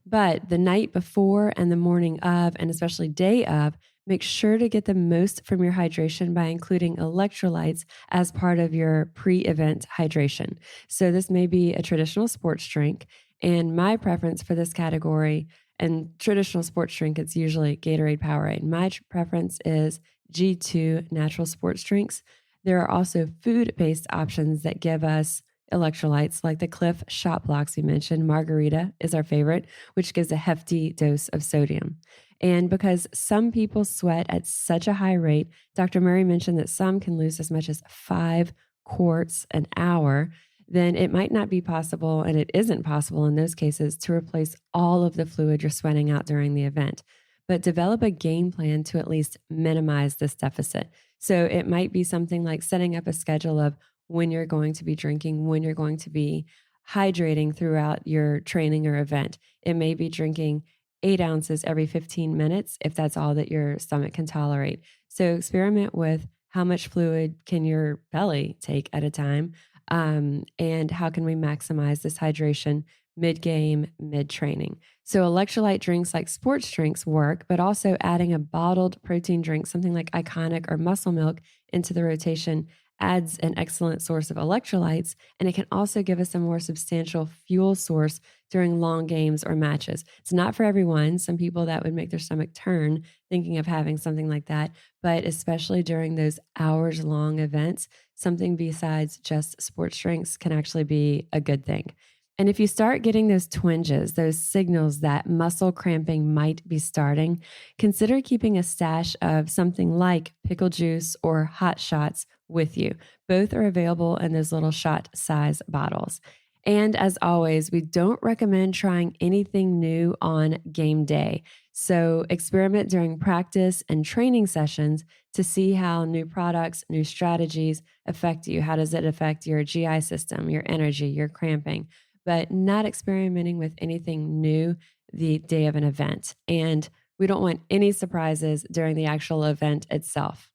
But the night before and the morning of, and especially day of, make sure to get the most from your hydration by including electrolytes as part of your pre-event hydration. So this may be a traditional sports drink. And my preference for this category, and traditional sports drink, it's usually Gatorade Powerade. My preference is G2 natural sports drinks. There are also food-based options that give us electrolytes like the Cliff Shot Blocks we mentioned. Margarita is our favorite, which gives a hefty dose of sodium. And because some people sweat at such a high rate, Dr. Murray mentioned that some can lose as much as 5 quarts an hour, then it might not be possible, and it isn't possible in those cases, to replace all of the fluid you're sweating out during the event. But develop a game plan to at least minimize this deficit. So it might be something like setting up a schedule of when you're going to be drinking, when you're going to be hydrating throughout your training or event. It may be drinking 8 ounces every 15 minutes if that's all that your stomach can tolerate. So experiment with how much fluid can your belly take at a time, and how can we maximize this hydration mid-game, mid-training. So electrolyte drinks like sports drinks work, but also adding a bottled protein drink, something like Iconic or Muscle Milk, into the rotation adds an excellent source of electrolytes, and it can also give us a more substantial fuel source during long games or matches. It's not for everyone. Some people that would make their stomach turn thinking of having something like that, but especially during those hours-long events, something besides just sports drinks can actually be a good thing. And if you start getting those twinges, those signals that muscle cramping might be starting, consider keeping a stash of something like pickle juice or hot shots with you. Both are available in those little shot size bottles. And as always, we don't recommend trying anything new on game day. So experiment during practice and training sessions to see how new products, new strategies affect you. How does it affect your GI system, your energy, your cramping? But not experimenting with anything new the day of an event. And we don't want any surprises during the actual event itself.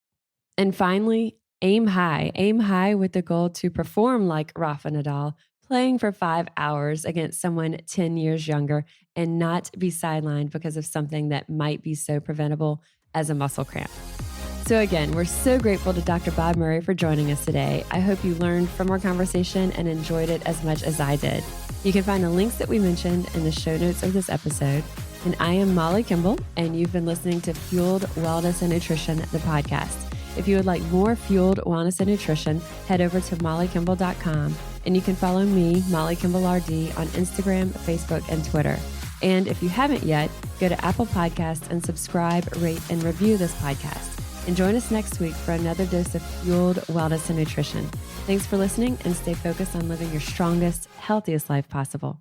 And finally, aim high. Aim high with the goal to perform like Rafa Nadal, playing for 5 hours against someone 10 years younger, and not be sidelined because of something that might be so preventable as a muscle cramp. So again, we're so grateful to Dr. Bob Murray for joining us today. I hope you learned from our conversation and enjoyed it as much as I did. You can find the links that we mentioned in the show notes of this episode. And I am Molly Kimball, and you've been listening to Fueled Wellness and Nutrition, the podcast. If you would like more Fueled Wellness and Nutrition, head over to mollykimball.com, and you can follow me, Molly Kimball RD, on Instagram, Facebook, and Twitter. And if you haven't yet, go to Apple Podcasts and subscribe, rate, and review this podcast. And join us next week for another dose of Fueled Wellness and Nutrition. Thanks for listening, and stay focused on living your strongest, healthiest life possible.